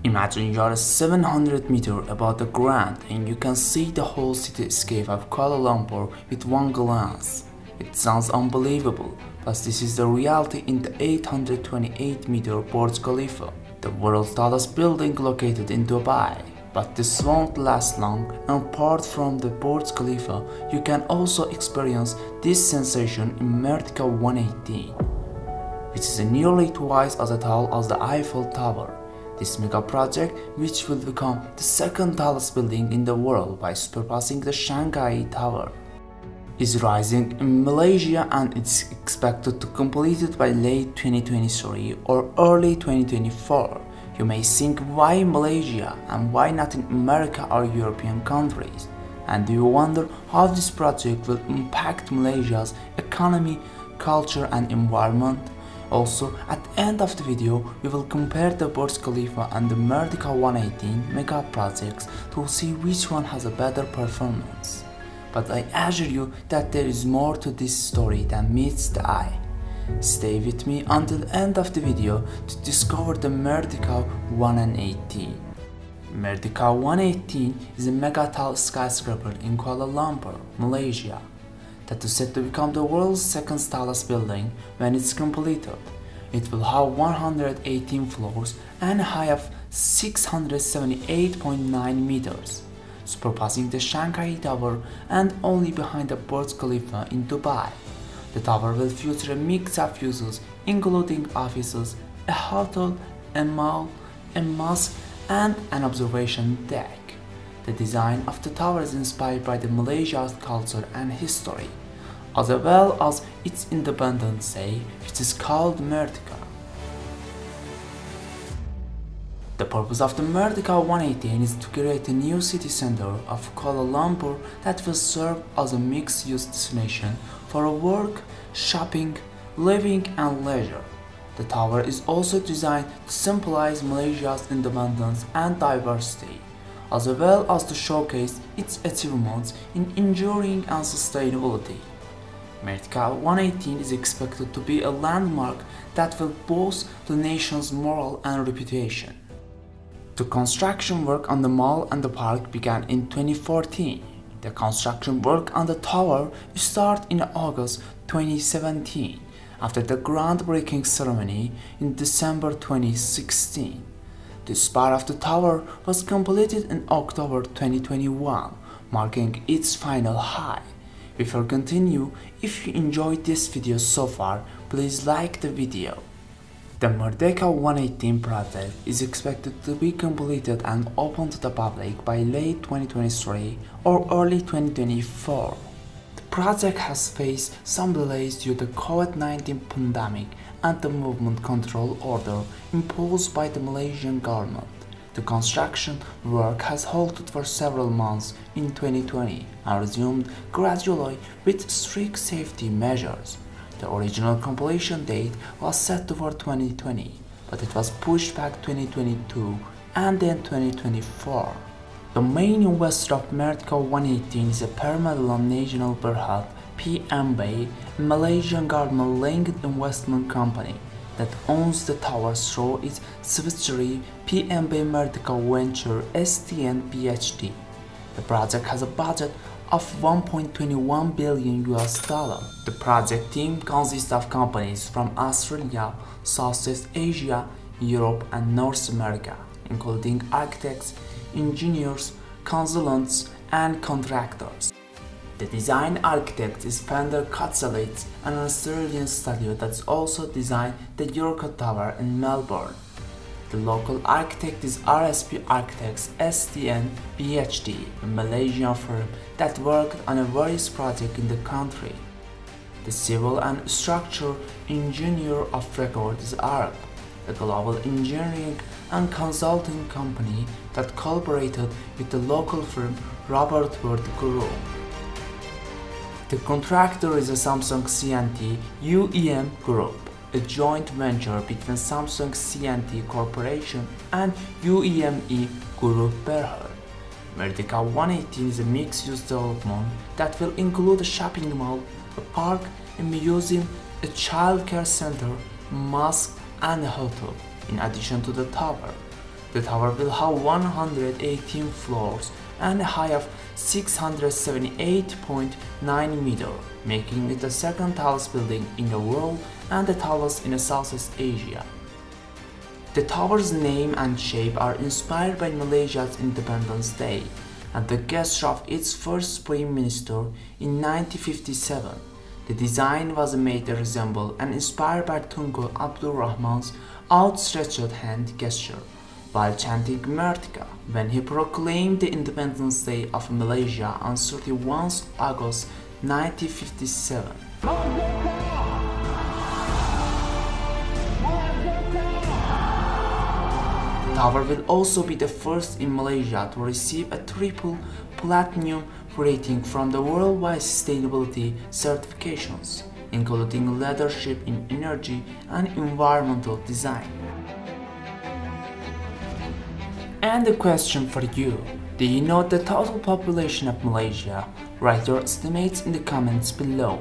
Imagine you are 700 meters above the ground and you can see the whole cityscape of Kuala Lumpur with one glance. It sounds unbelievable, but this is the reality in the 828-meter Burj Khalifa, the world's tallest building located in Dubai. But this won't last long, and apart from the Burj Khalifa, you can also experience this sensation in Merdeka 118, which is nearly twice as tall as the Eiffel Tower. This mega project, which will become the second tallest building in the world by surpassing the Shanghai Tower, is rising in Malaysia and it's expected to complete it by late 2023 or early 2024. You may think, why Malaysia and why not in America or European countries? And do you wonder how this project will impact Malaysia's economy, culture and environment? Also, at the end of the video, we will compare the Burj Khalifa and the Merdeka 118 mega projects to see which one has a better performance. But I assure you that there is more to this story than meets the eye. Stay with me until the end of the video to discover the Merdeka 118. Merdeka 118 is a mega tall skyscraper in Kuala Lumpur, Malaysia, that is set to become the world's second tallest building when it's completed. It will have 118 floors and a height of 678.9 meters, surpassing the Shanghai Tower and only behind the Burj Khalifa in Dubai. The tower will feature a mix of uses including offices, a hotel, a mall, a mosque and an observation deck. The design of the tower is inspired by the Malaysia's culture and history, as well as its Independence Day, which is called Merdeka. The purpose of the Merdeka 118 is to create a new city center of Kuala Lumpur that will serve as a mixed-use destination for work, shopping, living and leisure. The tower is also designed to symbolize Malaysia's independence and diversity, as well as to showcase its achievements in enduring and sustainability. Merdeka 118 is expected to be a landmark that will boost the nation's morale and reputation. The construction work on the mall and the park began in 2014. The construction work on the tower started in August 2017 after the groundbreaking ceremony in December 2016. This part of the tower was completed in October 2021, marking its final high. Before continue, if you enjoyed this video so far, please like the video. The Merdeka 118 project is expected to be completed and open to the public by late 2023 or early 2024. The project has faced some delays due to the COVID-19 pandemic and the movement control order imposed by the Malaysian government. The construction work has halted for several months in 2020 and resumed gradually with strict safety measures. The original completion date was set for 2020, but it was pushed back 2022 and then 2024. The main investor of Merdeka 118 is a Peramidalem Nasional Berhad (PMB), a Malaysian government-linked investment company that owns the tower through its subsidiary PMB Merdeka Venture STN PhD. The project has a budget of $1.21 billion. The project team consists of companies from Australia, Southeast Asia, Europe and North America, including architects, engineers, consultants and contractors. The design architect is Fender Cutzelides, an Australian studio that also designed the York Tower in Melbourne. The local architect is RSP Architects STN PhD, a Malaysian firm that worked on various projects in the country. The civil and structural engineer of record is ARP, a global engineering and consulting company that collaborated with the local firm Robert Wood Group. The contractor is a Samsung C&T UEM Group, a joint venture between Samsung C&T Corporation and UEME Group Berhad. Merdeka 118 is a mixed-use development that will include a shopping mall, a park, a museum, a child care center, mosque and a hotel, in addition to the tower. The tower will have 118 floors and a height of 678.9 meters, making it the second tallest building in the world and the tallest in Southeast Asia. The tower's name and shape are inspired by Malaysia's Independence Day and the gesture of its first Prime Minister in 1957. The design was made to resemble and inspired by Tunku Abdul Rahman's outstretched hand gesture while chanting Merdeka when he proclaimed the Independence Day of Malaysia on 31 August 1957. The tower will also be the first in Malaysia to receive a triple platinum rating from the worldwide sustainability certifications, including leadership in energy and environmental design. And a question for you: do you know the total population of Malaysia? Write your estimates in the comments below.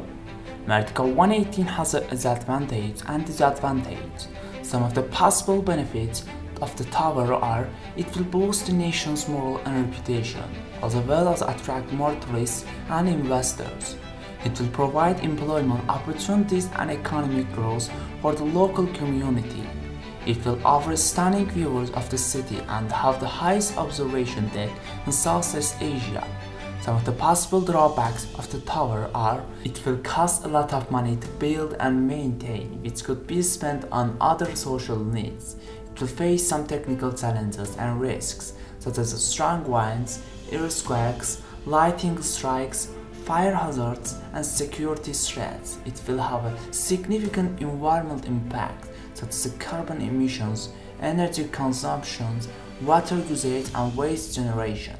Merdeka 118 has an advantage and disadvantage. Some of the possible benefits of the tower are: it will boost the nation's moral and reputation, as well as attract more tourists and investors. It will provide employment opportunities and economic growth for the local community. It will offer stunning views of the city and have the highest observation deck in Southeast Asia. Some of the possible drawbacks of the tower are: it will cost a lot of money to build and maintain, which could be spent on other social needs. It will face some technical challenges and risks, such as strong winds, earthquakes, lightning strikes, fire hazards, and security threats. It will have a significant environmental impact, such as carbon emissions, energy consumption, water usage, and waste generation.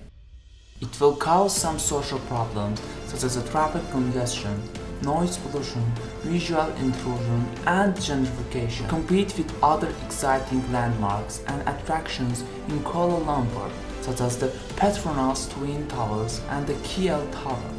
It will cause some social problems, such as traffic congestion, noise pollution, visual intrusion, and gentrification. Compete with other exciting landmarks and attractions in Kuala Lumpur, such as the Petronas Twin Towers and the KL Tower.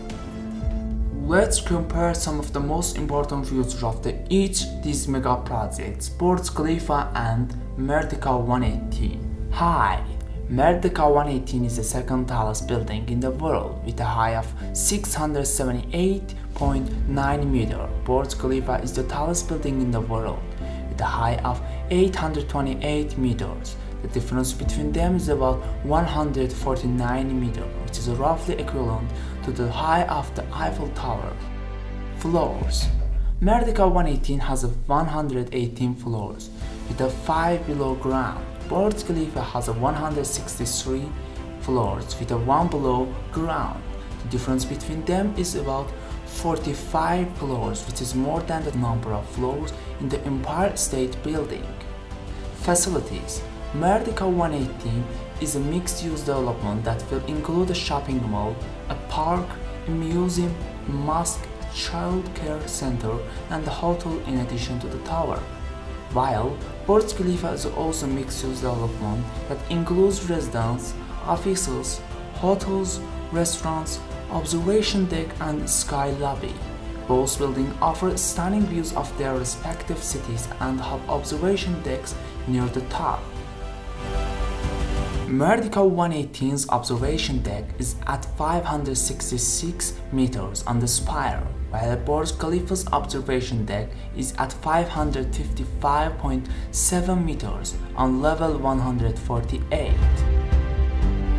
Let's compare some of the most important features of each these mega projects, Burj Khalifa and Merdeka 118. Hi! Merdeka 118 is the second tallest building in the world with a height of 678.9 meters. Burj Khalifa is the tallest building in the world with a height of 828 meters. The difference between them is about 149 meters, which is roughly equivalent to the height of the Eiffel Tower. Floors. Merdeka 118 has 118 floors with a 5 below ground. Burj Khalifa has 163 floors with a 1 below ground. The difference between them is about 45 floors, which is more than the number of floors in the Empire State Building. Facilities. Merdeka 118 is a mixed-use development that will include a shopping mall, a park, a museum, a mosque, a child care center, and a hotel in addition to the tower. While Burj Khalifa is also a mixed-use development that includes residences, offices, hotels, restaurants, observation deck, and sky lobby. Both buildings offer stunning views of their respective cities and have observation decks near the top. Merdeka 118's observation deck is at 566 meters on the spire, while Burj Khalifa's observation deck is at 555.7 meters on level 148.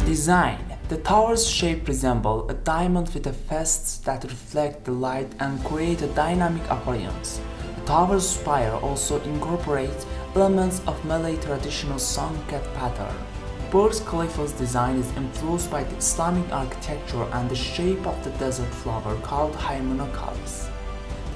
Design. The tower's shape resembles a diamond with facets that reflect the light and create a dynamic appearance. The tower's spire also incorporates elements of Malay traditional Songket pattern. Burj Khalifa's design is influenced by the Islamic architecture and the shape of the desert flower called Hymenocallis.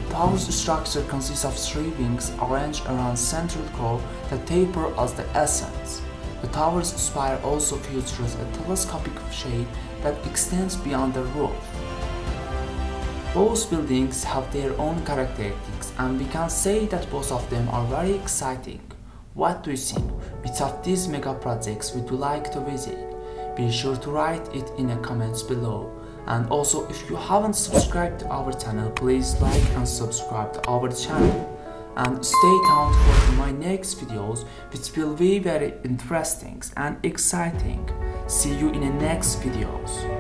The tower's structure consists of 3 wings arranged around central core that taper as the essence. The tower's spire also features a telescopic shape that extends beyond the roof. Both buildings have their own characteristics, and we can say that both of them are very exciting. What do you think? Which of these mega projects would you like to visit? Be sure to write it in the comments below. And also, if you haven't subscribed to our channel, please like and subscribe to our channel. and stay tuned for my next videos, which will be very interesting and exciting. See you in the next videos.